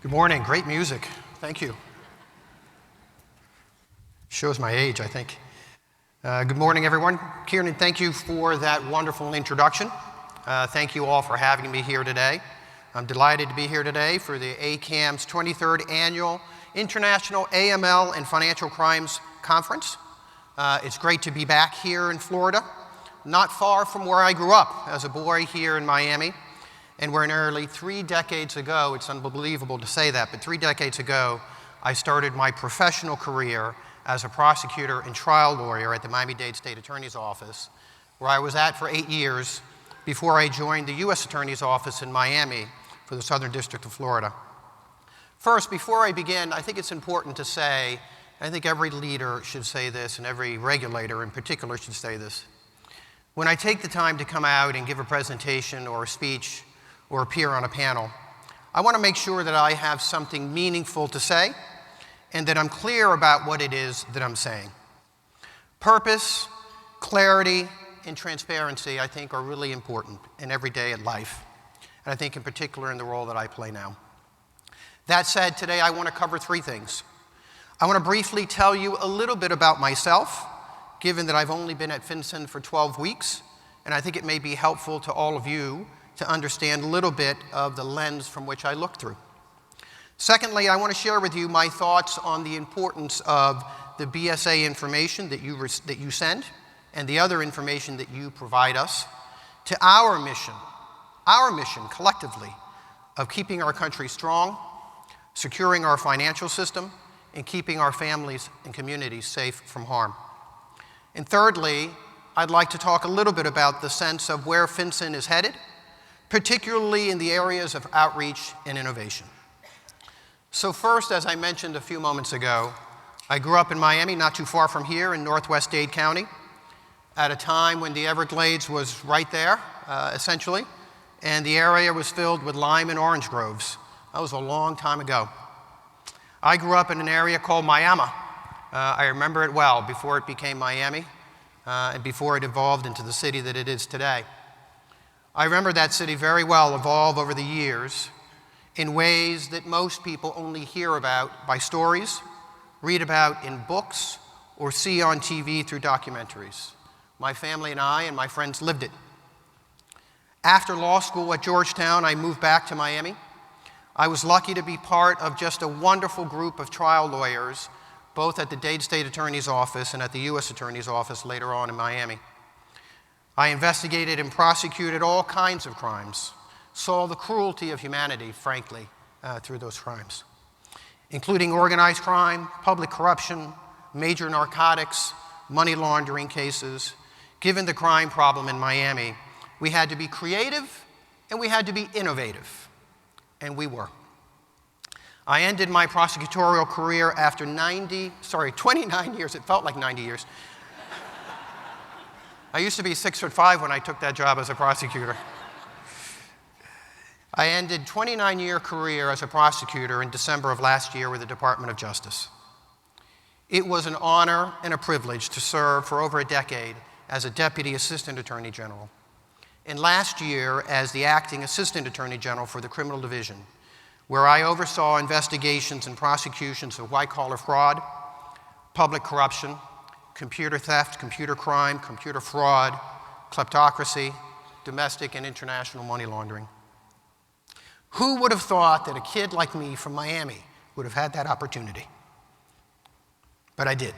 Good morning. Great music. Thank you. Shows my age, I think. Good morning, everyone. Kieran, thank you for that wonderful introduction. Thank you all for having me here today. I'm delighted to be here today for the ACAMS 23rd Annual International AML and Financial Crimes Conference. It's great to be back here in Florida, not far from where I grew up as a boy here in Miami. And where nearly 3 decades ago, it's unbelievable to say that, but 3 decades ago, I started my professional career as a prosecutor and trial lawyer at the Miami-Dade State Attorney's Office, where I was at for 8 years before I joined the U.S. Attorney's Office in Miami for the Southern District of Florida. First, before I begin, I think it's important to say, I think every leader should say this, and every regulator in particular should say this. When I take the time to come out and give a presentation or a speech or appear on a panel, I want to make sure that I have something meaningful to say and that I'm clear about what it is that I'm saying. Purpose, clarity, and transparency, I think, are really important in every day of life, and I think in particular in the role that I play now. That said, today I want to cover 3 things. I want to briefly tell you a little bit about myself, given that I've only been at FinCEN for 12 weeks, and I think it may be helpful to all of you to understand a little bit of the lens from which I look through. Secondly, I want to share with you my thoughts on the importance of the Bsa information that you send and the other information that you provide us to our mission collectively of keeping our country strong, securing our financial system, and keeping our families and communities safe from harm. And thirdly, I'd like to talk a little bit about the sense of where FinCEN is headed, particularly in the areas of outreach and innovation. So first, as I mentioned a few moments ago, I grew up in Miami, not too far from here in northwest Dade County, at a time when the Everglades was right there, essentially, and the area was filled with lime and orange groves. That was a long time ago. I grew up in an area called Miami. I remember it well before it became Miami and before it evolved into the city that it is today. I remember that city very well evolve over the years in ways that most people only hear about by stories, read about in books, or see on TV through documentaries. My family and I and my friends lived it. After law school at Georgetown, I moved back to Miami. I was lucky to be part of just a wonderful group of trial lawyers, both at the Dade State Attorney's Office and at the U.S. Attorney's Office later on in Miami. I investigated and prosecuted all kinds of crimes, saw the cruelty of humanity, frankly, through those crimes, including organized crime, public corruption, major narcotics, money laundering cases. Given the crime problem in Miami, we had to be creative and we had to be innovative, and we were. I ended my prosecutorial career after 29 years, it felt like 90 years. I used to be 6'5" when I took that job as a prosecutor. I ended a 29-year career as a prosecutor in December of last year with the Department of Justice. It was an honor and a privilege to serve for over a decade as a Deputy Assistant Attorney General, and last year as the Acting Assistant Attorney General for the Criminal Division, where I oversaw investigations and prosecutions of white-collar fraud, public corruption, computer theft, computer crime, computer fraud, kleptocracy, domestic and international money laundering. Who would have thought that a kid like me from Miami would have had that opportunity? But I did.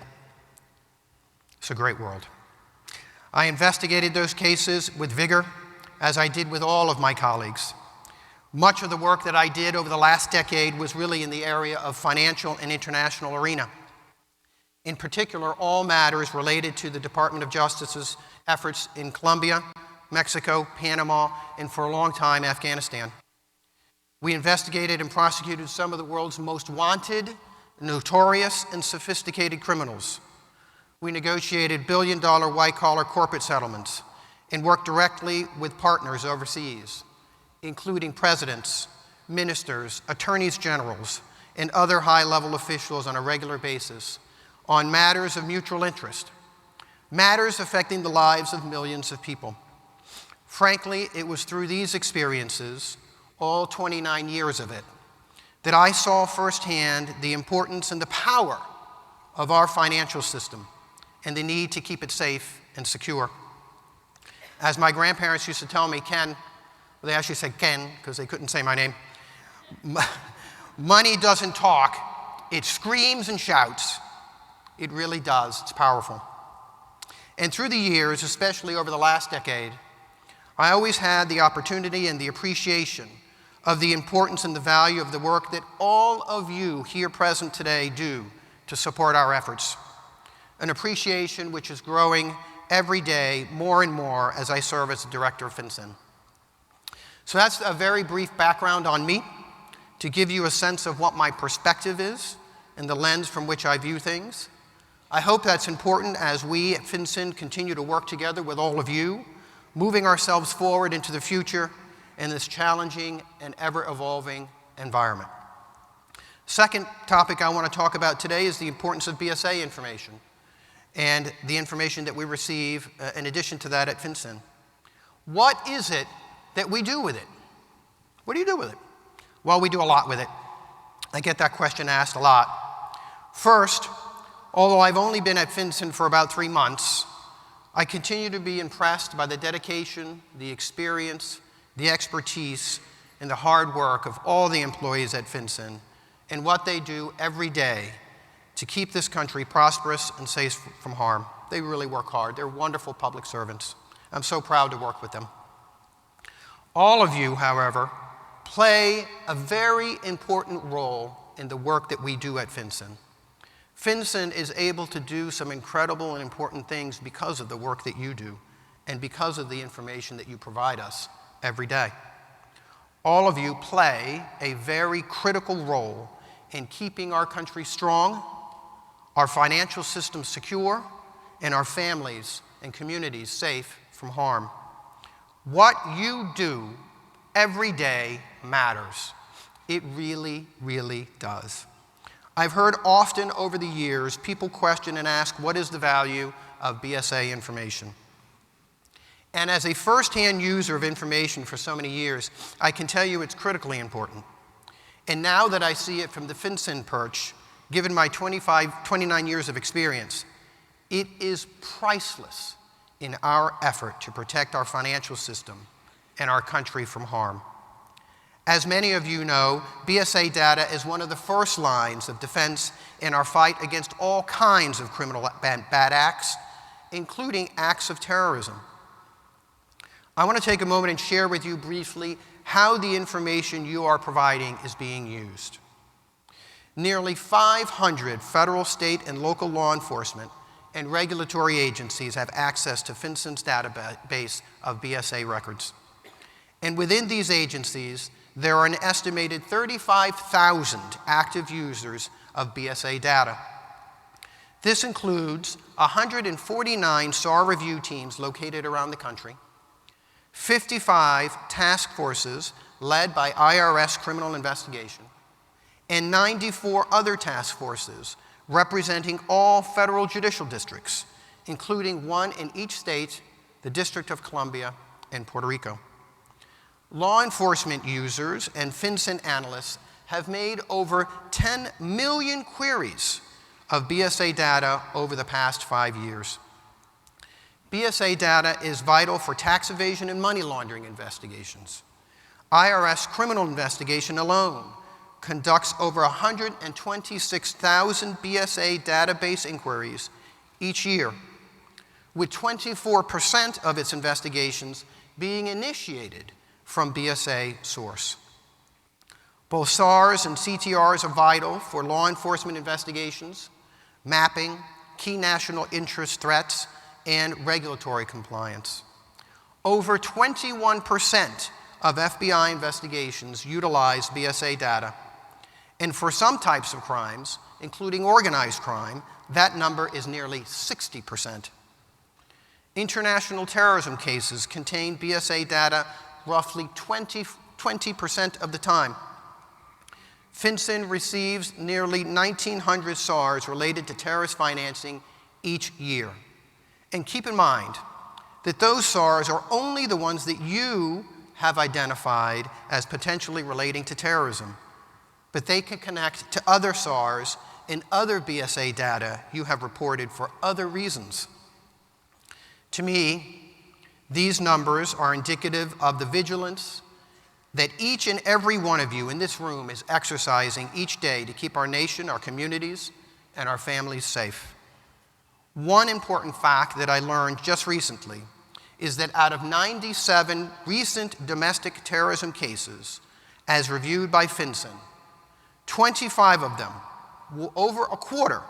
It's a great world. I investigated those cases with vigor, as I did with all of my colleagues. Much of the work that I did over the last decade was really in the area of financial and international arena. In particular, all matters related to the Department of Justice's efforts in Colombia, Mexico, Panama, and for a long time, Afghanistan. We investigated and prosecuted some of the world's most wanted, notorious, and sophisticated criminals. We negotiated billion-dollar white-collar corporate settlements and worked directly with partners overseas, including presidents, ministers, attorneys generals, and other high-level officials on a regular basis, on matters of mutual interest, matters affecting the lives of millions of people. Frankly, it was through these experiences, all 29 years of it, that I saw firsthand the importance and the power of our financial system and the need to keep it safe and secure. As my grandparents used to tell me, Ken, well, they actually said Ken because they couldn't say my name, money doesn't talk, it screams and shouts. It really does, it's powerful. And through the years, especially over the last decade, I always had the opportunity and the appreciation of the importance and the value of the work that all of you here present today do to support our efforts. An appreciation which is growing every day more and more as I serve as the director of FinCEN. So that's a very brief background on me to give you a sense of what my perspective is and the lens from which I view things. I hope that's important as we at FinCEN continue to work together with all of you, moving ourselves forward into the future in this challenging and ever-evolving environment. Second topic I want to talk about today is the importance of BSA information and the information that we receive in addition to that at FinCEN. What is it that we do with it? What do you do with it? Well, we do a lot with it. I get that question asked a lot. First, although I've only been at FinCEN for about 3 months, I continue to be impressed by the dedication, the experience, the expertise, and the hard work of all the employees at FinCEN and what they do every day to keep this country prosperous and safe from harm. They really work hard. They're wonderful public servants. I'm so proud to work with them. All of you, however, play a very important role in the work that we do at FinCEN. FinCEN is able to do some incredible and important things because of the work that you do and because of the information that you provide us every day. All of you play a very critical role in keeping our country strong, our financial system secure, and our families and communities safe from harm. What you do every day matters. It really, really does. I've heard often over the years people question and ask, what is the value of BSA information? And as a first-hand user of information for so many years, I can tell you it's critically important. And now that I see it from the FinCEN perch, given my 29 years of experience, it is priceless in our effort to protect our financial system and our country from harm. As many of you know, BSA data is one of the first lines of defense in our fight against all kinds of criminal bad acts, including acts of terrorism. I want to take a moment and share with you briefly how the information you are providing is being used. Nearly 500 federal, state, and local law enforcement and regulatory agencies have access to FinCEN's database of BSA records. And within these agencies, there are an estimated 35,000 active users of BSA data. This includes 149 SAR review teams located around the country, 55 task forces led by IRS criminal investigation, and 94 other task forces representing all federal judicial districts, including one in each state, the District of Columbia, and Puerto Rico. Law enforcement users and FinCEN analysts have made over 10 million queries of BSA data over the past 5 years. BSA data is vital for tax evasion and money laundering investigations. IRS criminal investigation alone conducts over 126,000 BSA database inquiries each year, with 24% of its investigations being initiated from BSA source. Both SARs and CTRs are vital for law enforcement investigations, mapping, key national interest threats, and regulatory compliance. Over 21% of FBI investigations utilize BSA data. And for some types of crimes, including organized crime, that number is nearly 60%. International terrorism cases contain BSA data roughly 20% of the time. FinCEN receives nearly 1,900 SARs related to terrorist financing each year. And keep in mind that those SARs are only the ones that you have identified as potentially relating to terrorism. but they can connect to other SARs and other BSA data you have reported for other reasons. To me, these numbers are indicative of the vigilance that each and every one of you in this room is exercising each day to keep our nation, our communities, and our families safe. One important fact that I learned just recently is that out of 97 recent domestic terrorism cases, as reviewed by FinCEN, 25 of them, over a quarter,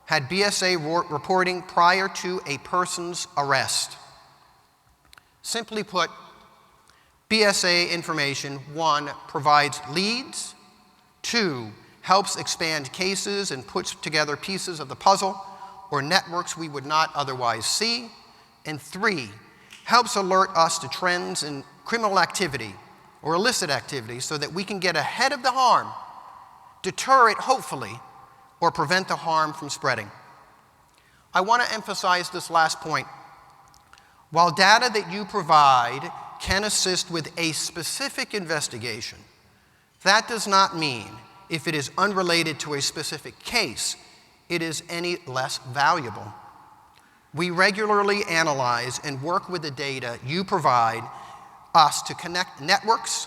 had BSA reporting prior to a person's arrest. Simply put, BSA information, 1, provides leads, 2, helps expand cases and puts together pieces of the puzzle or networks we would not otherwise see, and 3, helps alert us to trends in criminal activity or illicit activity so that we can get ahead of the harm, deter it hopefully, or prevent the harm from spreading. I want to emphasize this last point. While data that you provide can assist with a specific investigation, that does not mean, if it is unrelated to a specific case, it is any less valuable. We regularly analyze and work with the data you provide us to connect networks,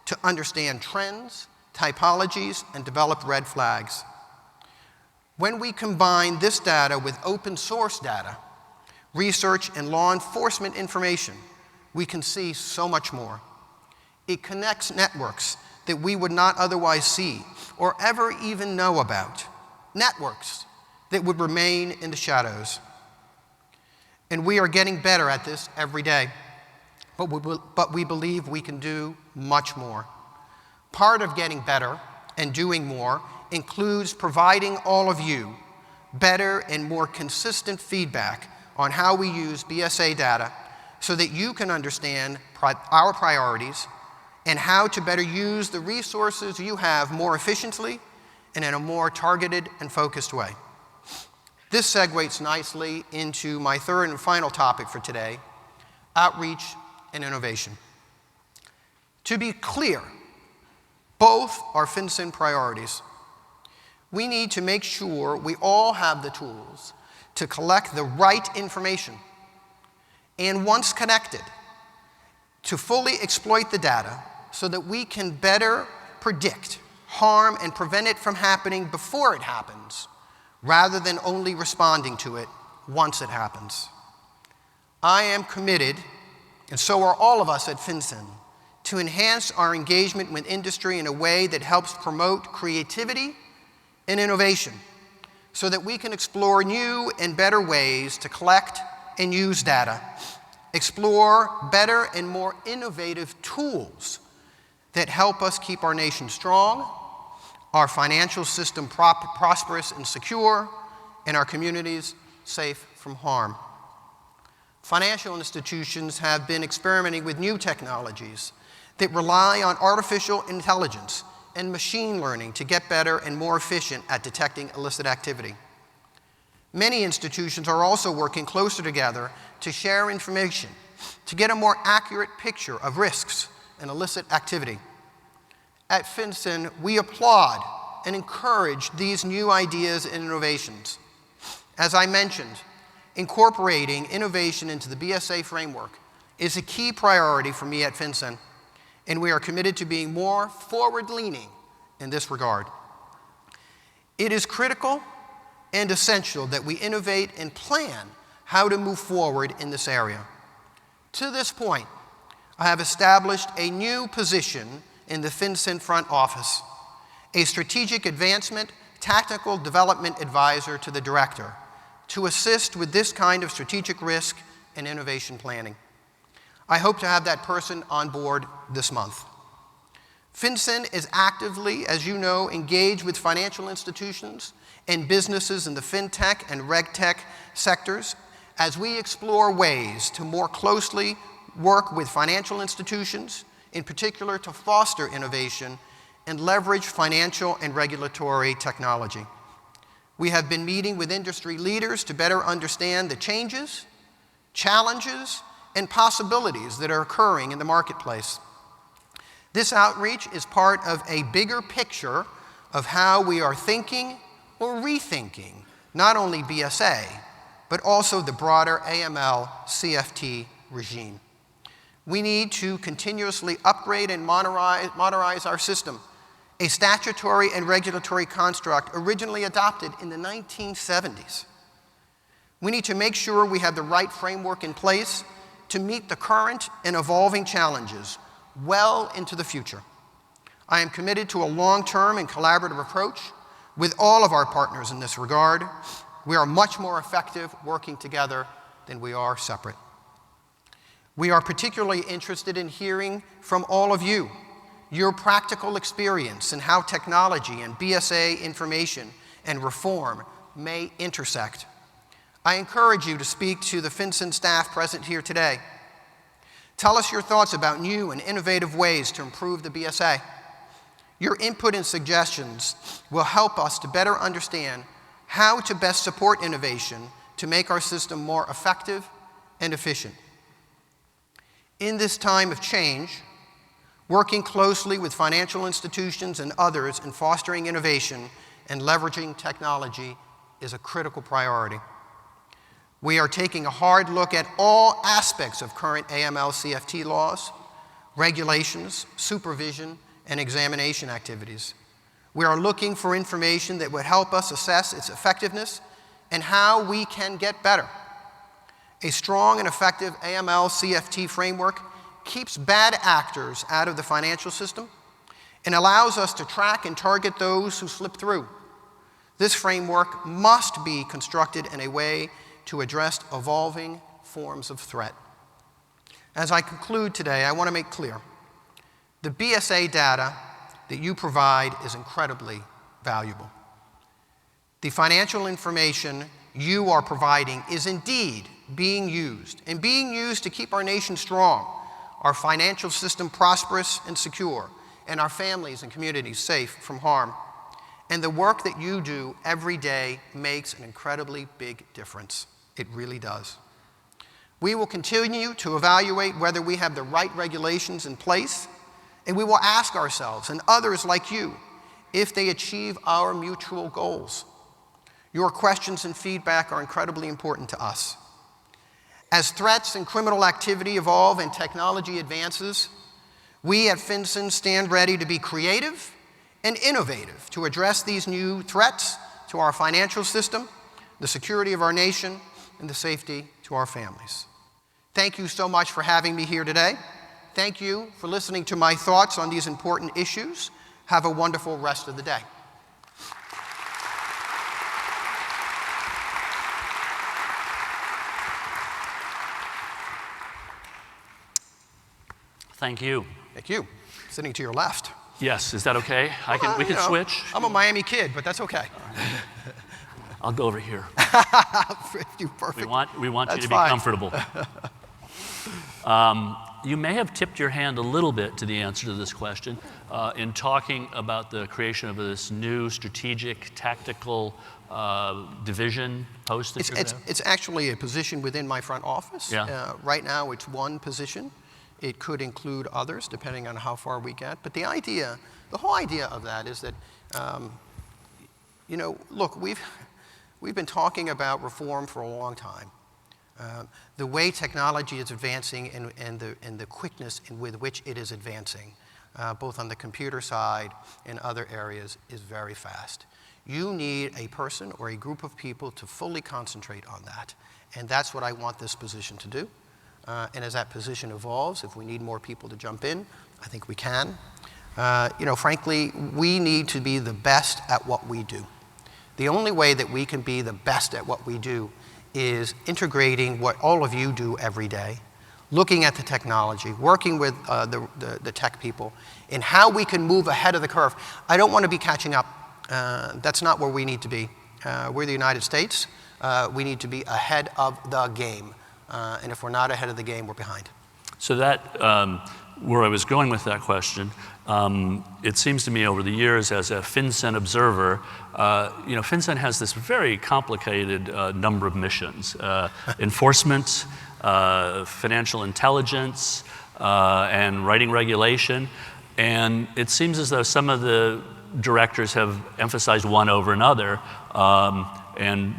to understand trends, typologies, and develop red flags. When we combine this data with open source data, research, and law enforcement information, we can see so much more. It connects networks that we would not otherwise see or ever even know about, networks that would remain in the shadows. And we are getting better at this every day, but we believe we can do much more. Part of getting better and doing more includes providing all of you better and more consistent feedback on how we use BSA data so that you can understand our priorities and how to better use the resources you have more efficiently and in a more targeted and focused way. This segues nicely into my third and final topic for today, outreach and innovation. To be clear, both are FinCEN priorities. We need to make sure we all have the tools to collect the right information, and once connected, to fully exploit the data so that we can better predict harm and prevent it from happening before it happens, rather than only responding to it once it happens. I am committed, and so are all of us at FinCEN, to enhance our engagement with industry in a way that helps promote creativity and innovation so that we can explore new and better ways to collect and use data, explore better and more innovative tools that help us keep our nation strong, our financial system prosperous and secure, and our communities safe from harm. Financial institutions have been experimenting with new technologies that rely on artificial intelligence and machine learning to get better and more efficient at detecting illicit activity. Many institutions are also working closer together to share information, to get a more accurate picture of risks and illicit activity. At FinCEN, we applaud and encourage these new ideas and innovations. As I mentioned, incorporating innovation into the BSA framework is a key priority for me at FinCEN, and we are committed to being more forward-leaning in this regard. It is critical and essential that we innovate and plan how to move forward in this area. To this point, I have established a new position in the FinCEN front office, a strategic advancement, tactical development advisor to the director, to assist with this kind of strategic risk and innovation planning. I hope to have that person on board this month. FinCEN is actively, as you know, engaged with financial institutions and businesses in the fintech and regtech sectors as we explore ways to more closely work with financial institutions, in particular to foster innovation and leverage financial and regulatory technology. We have been meeting with industry leaders to better understand the changes, challenges, and possibilities that are occurring in the marketplace. This outreach is part of a bigger picture of how we are thinking or rethinking not only BSA, but also the broader AML CFT regime. We need to continuously upgrade and modernize our system, a statutory and regulatory construct originally adopted in the 1970s. We need to make sure we have the right framework in place to meet the current and evolving challenges well into the future. I am committed to a long-term and collaborative approach with all of our partners in this regard. We are much more effective working together than we are separate. We are particularly interested in hearing from all of you, your practical experience and how technology and BSA information and reform may intersect. I encourage you to speak to the FinCEN staff present here today. Tell us your thoughts about new and innovative ways to improve the BSA. Your input and suggestions will help us to better understand how to best support innovation to make our system more effective and efficient. In this time of change, working closely with financial institutions and others in fostering innovation and leveraging technology is a critical priority. We are taking a hard look at all aspects of current AML CFT laws, regulations, supervision, and examination activities. We are looking for information that would help us assess its effectiveness and how we can get better. A strong and effective AML CFT framework keeps bad actors out of the financial system and allows us to track and target those who slip through. This framework must be constructed in a way to address evolving forms of threat. As I conclude today, I want to make clear, the BSA data that you provide is incredibly valuable. The financial information you are providing is indeed being used, and being used to keep our nation strong, our financial system prosperous and secure, and our families and communities safe from harm. And the work that you do every day makes an incredibly big difference. It really does. We will continue to evaluate whether we have the right regulations in place, and we will ask ourselves and others like you if they achieve our mutual goals. Your questions and feedback are incredibly important to us. As threats and criminal activity evolve and technology advances, we at FinCEN stand ready to be creative and innovative to address these new threats to our financial system, the security of our nation, and the safety to our families. Thank you so much for having me here today. Thank you for listening to my thoughts on these important issues. Have a wonderful rest of the day. Thank you. Thank you. Sitting to your left. Yes, is that okay? We can switch. I'm a Miami kid, but that's okay. I'll go over here. You're perfect. We want you to be fine. comfortable. You may have tipped your hand a little bit to the answer to this question in talking about the creation of this new strategic tactical division post that you're going to have. It's actually a position within my front office. Yeah. Right now, it's one position. It could include others, depending on how far we get. But the whole idea of that is that, look, we've been talking about reform for a long time. The way technology is advancing and the quickness with which it is advancing, both on the computer side and other areas, is very fast. You need a person or a group of people to fully concentrate on that. And that's what I want this position to do. And as that position evolves, if we need more people to jump in, I think we can. Frankly, we need to be the best at what we do. The only way that we can be the best at what we do is integrating what all of you do every day, looking at the technology, working with the tech people, and how we can move ahead of the curve. I don't want to be catching up. That's not where we need to be. We're the United States. We need to be ahead of the game. And if we're not ahead of the game, we're behind. So that, where I was going with that question, it seems to me over the years as a FinCEN observer, FinCEN has this very complicated number of missions. Enforcement, financial intelligence, and writing regulation. And it seems as though some of the directors have emphasized one over another, and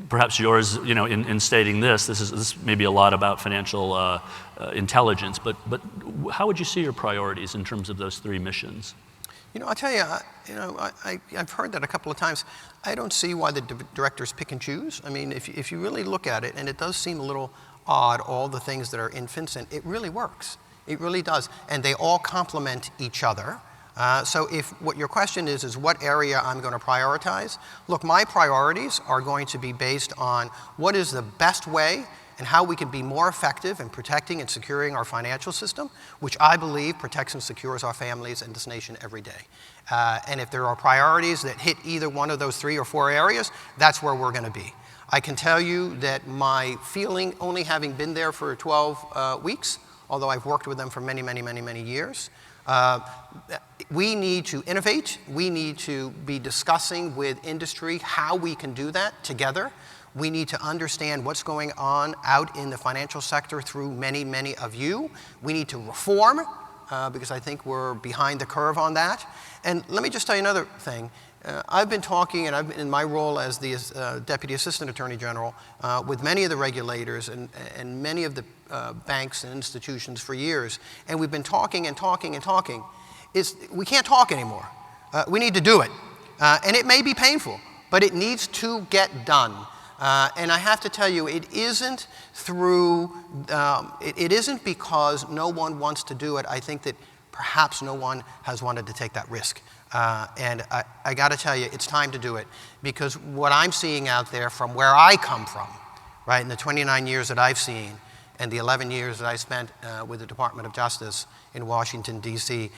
perhaps yours, in stating this may be a lot about financial intelligence, but how would you see your priorities in terms of those three missions? I'll tell you, I've heard that a couple of times. I don't see why the directors pick and choose. I mean, if you really look at it, and it does seem a little odd, all the things that are in FinCEN, it really works. It really does. And they all complement each other. So if what your question is what area I'm going to prioritize, look, my priorities are going to be based on what is the best way and how we can be more effective in protecting and securing our financial system, which I believe protects and secures our families and this nation every day. And if there are priorities that hit either one of those 3 or 4 areas, that's where we're going to be. I can tell you that my feeling, only having been there for 12 weeks, although I've worked with them for many, many, many, many years, we need to innovate. We need to be discussing with industry how we can do that together. We need to understand what's going on out in the financial sector through many, many of you. We need to reform, because I think we're behind the curve on that. And let me just tell you another thing. I've been talking, and I've been in my role as the Deputy Assistant Attorney General with many of the regulators and many of the banks and institutions for years. And we've been talking and talking and talking. We can't talk anymore. We need to do it. And it may be painful, but it needs to get done. And I have to tell you, it isn't because no one wants to do it. I think that perhaps no one has wanted to take that risk. And I got to tell you, it's time to do it. Because what I'm seeing out there from where I come from, right, in the 29 years that I've seen, and the 11 years that I spent with the Department of Justice in Washington, D.C.,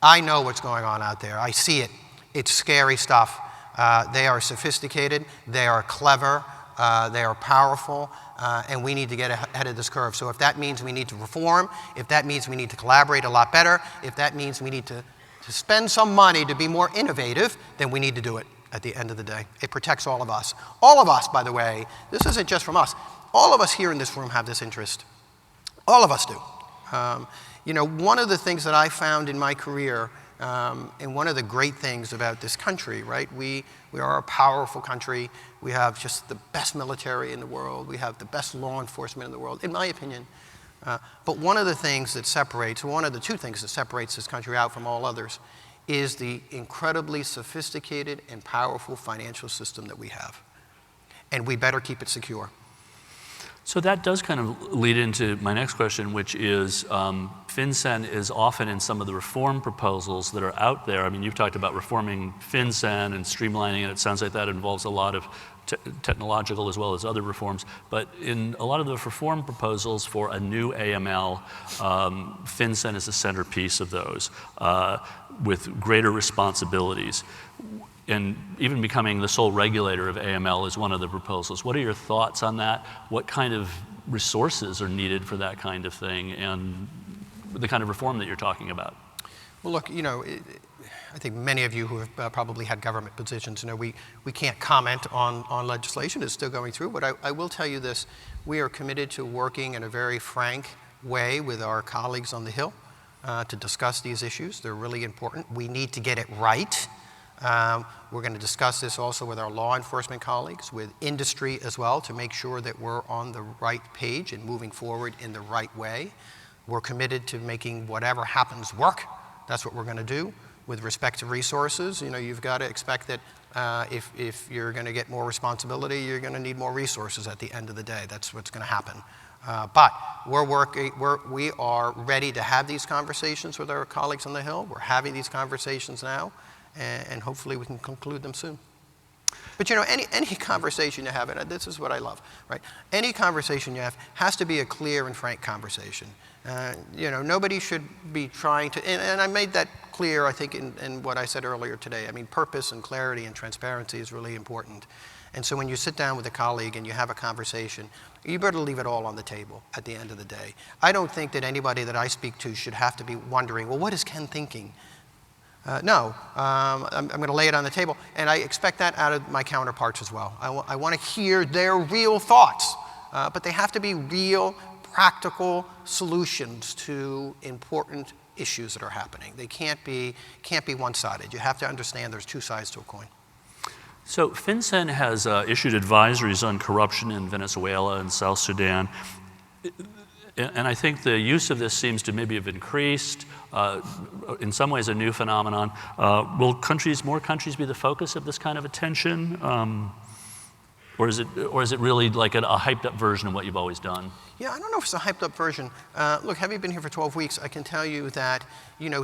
I know what's going on out there. I see it. It's scary stuff. They are sophisticated. They are clever. They are powerful, and we need to get ahead of this curve. So if that means we need to reform, if that means we need to collaborate a lot better, if that means we need to spend some money to be more innovative, then we need to do it at the end of the day. It protects all of us. All of us, by the way, this isn't just from us. All of us here in this room have this interest. All of us do. One of the things that I found in my career, and one of the great things about this country, right? We are a powerful country. We have just the best military in the world. We have the best law enforcement in the world, in my opinion. But one of the two things that separates this country out from all others is the incredibly sophisticated and powerful financial system that we have. And we better keep it secure. So that does kind of lead into my next question, which is FinCEN is often in some of the reform proposals that are out there. I mean, you've talked about reforming FinCEN and streamlining it. It sounds like that involves a lot of technological as well as other reforms. But in a lot of the reform proposals for a new AML, FinCEN is the centerpiece of those, with greater responsibilities. And even becoming the sole regulator of AML is one of the proposals. What are your thoughts on that? What kind of resources are needed for that kind of thing, and the kind of reform that you're talking about? Well, look, I think many of you who have probably had government positions, we can't comment on legislation. It's still going through. But I will tell you this. We are committed to working in a very frank way with our colleagues on the Hill to discuss these issues. They're really important. We need to get it right. We're going to discuss this also with our law enforcement colleagues, with industry as well, to make sure that we're on the right page and moving forward in the right way. We're committed to making whatever happens work. That's what we're going to do. With respect to resources, you've got to expect that if you're going to get more responsibility, you're going to need more resources at the end of the day. That's what's going to happen. But we are ready to have these conversations with our colleagues on the Hill. We're having these conversations now. And hopefully we can conclude them soon. But any conversation you have, and this is what I love, right? Any conversation you have has to be a clear and frank conversation. Nobody should be trying to, and I made that clear, I think, in what I said earlier today. I mean, purpose and clarity and transparency is really important. And so when you sit down with a colleague and you have a conversation, you better leave it all on the table at the end of the day. I don't think that anybody that I speak to should have to be wondering, well, what is Ken thinking? No, I'm going to lay it on the table, and I expect that out of my counterparts as well. I want to hear their real thoughts, but they have to be real, practical solutions to important issues that are happening. They can't be one-sided. You have to understand there's two sides to a coin. So FinCEN has issued advisories on corruption in Venezuela and South Sudan. And I think the use of this seems to maybe have increased, in some ways a new phenomenon. Will more countries be the focus of this kind of attention? Or is it really like a hyped up version of what you've always done? Yeah, I don't know if it's a hyped up version. Look, having been here for 12 weeks, I can tell you that,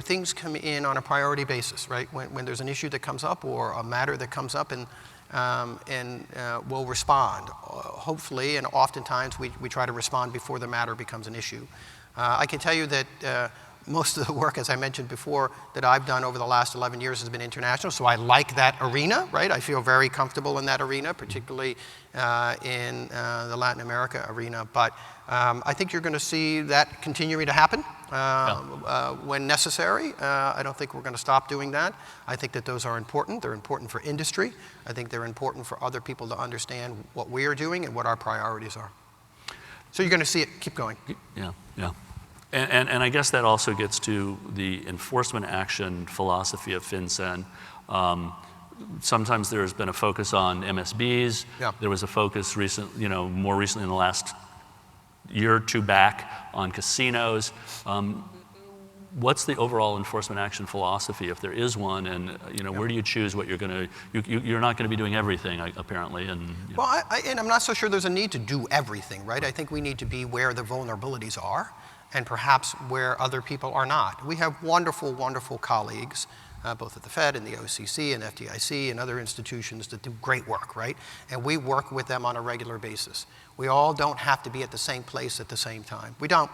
things come in on a priority basis, right? When there's an issue that comes up or a matter that comes up, and we'll respond. Hopefully, and oftentimes we try to respond before the matter becomes an issue. I can tell you that most of the work, as I mentioned before, that I've done over the last 11 years has been international, so I like that arena, right? I feel very comfortable in that arena, particularly in the Latin America arena. But I think you're going to see that continuing to happen when necessary. I don't think we're going to stop doing that. I think that those are important. They're important for industry. I think they're important for other people to understand what we are doing and what our priorities are. So you're going to see it keep going. Yeah, yeah. And I guess that also gets to the enforcement action philosophy of FinCEN. Sometimes there's been a focus on MSBs. Yeah. There was a focus more recently in the last year or two back on casinos. What's the overall enforcement action philosophy, if there is one, and where do you choose what you're going to? You're not going to be doing everything, apparently. And well, and I'm not so sure there's a need to do everything, right? I think we need to be where the vulnerabilities are, and perhaps where other people are not. We have wonderful, wonderful colleagues, both at the Fed and the OCC and FDIC and other institutions that do great work, right? And we work with them on a regular basis. We all don't have to be at the same place at the same time. We don't.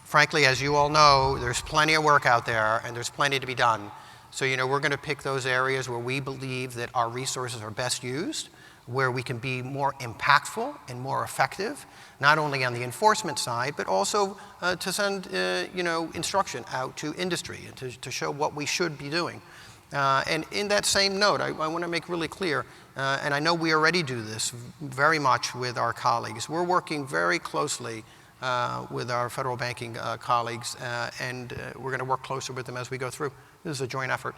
Frankly, as you all know, there's plenty of work out there and there's plenty to be done. So, we're going to pick those areas where we believe that our resources are best used, where we can be more impactful and more effective, not only on the enforcement side, but also to send instruction out to industry and to show what we should be doing. And in that same note, I want to make really clear, and I know we already do this very much with our colleagues. We're working very closely with our federal banking colleagues, and we're going to work closer with them as we go through. This is a joint effort.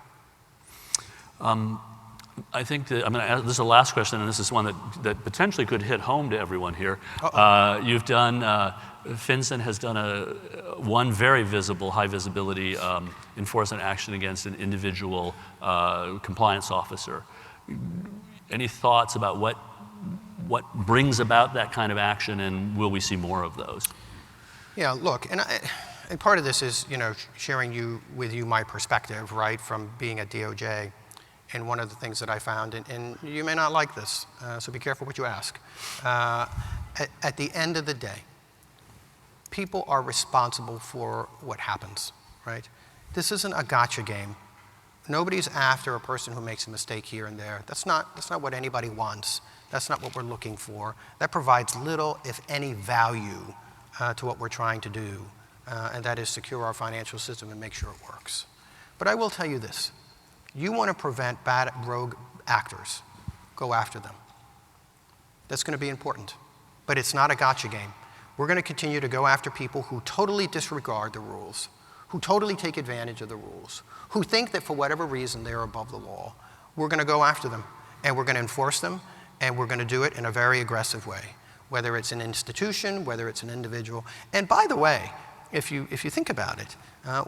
I think that this is the last question, and this is one that potentially could hit home to everyone here. You've done, FinCEN has done one very visible, high visibility enforcement action against an individual compliance officer. Any thoughts about what brings about that kind of action, and will we see more of those? Yeah, look, and part of this is sharing with you my perspective, right, from being at DOJ. And one of the things that I found, and you may not like this, so be careful what you ask. At the end of the day, people are responsible for what happens, right? This isn't a gotcha game. Nobody's after a person who makes a mistake here and there. That's not what anybody wants. That's not what we're looking for. That provides little, if any, value to what we're trying to do, and that is secure our financial system and make sure it works. But I will tell you this. You want to prevent bad rogue actors, go after them. That's going to be important. But it's not a gotcha game. We're going to continue to go after people who totally disregard the rules, who totally take advantage of the rules, who think that for whatever reason they're above the law. We're going to go after them, and we're going to enforce them, and we're going to do it in a very aggressive way, whether it's an institution, whether it's an individual. And by the way, if you think about it,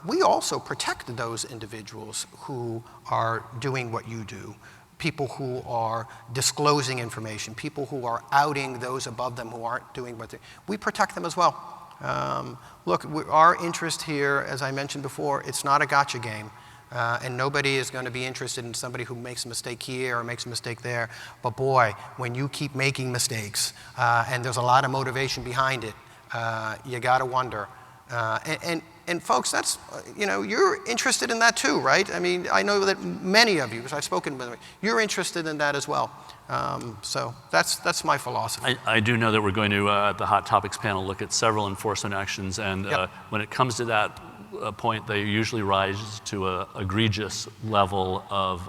we also protect those individuals who are doing what you do, people who are disclosing information, people who are outing those above them who aren't doing what we protect them as well. Look, our interest here, as I mentioned before, it's not a gotcha game. And nobody is going to be interested in somebody who makes a mistake here or makes a mistake there. But boy, when you keep making mistakes and there's a lot of motivation behind it, you got to wonder. And folks, that's, you're interested in that too, right? I mean, I know that many of you, because I've spoken with them, you're interested in that as well. So that's my philosophy. I do know that we're going to, at the Hot Topics panel, look at several enforcement actions. And when it comes to that, point, they usually rise to an egregious level of,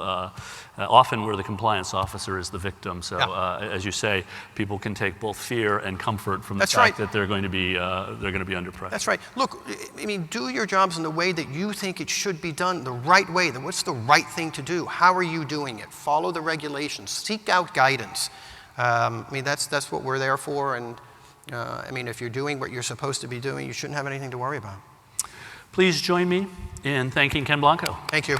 often where the compliance officer is the victim. So as you say, people can take both fear and comfort from the fact that they're going to be under pressure. That's right. Look, I mean, do your jobs in the way that you think it should be done, the right way. Then what's the right thing to do? How are you doing it? Follow the regulations. Seek out guidance. I mean, that's what we're there for. And I mean, if you're doing what you're supposed to be doing, you shouldn't have anything to worry about. Please join me in thanking Ken Blanco. Thank you.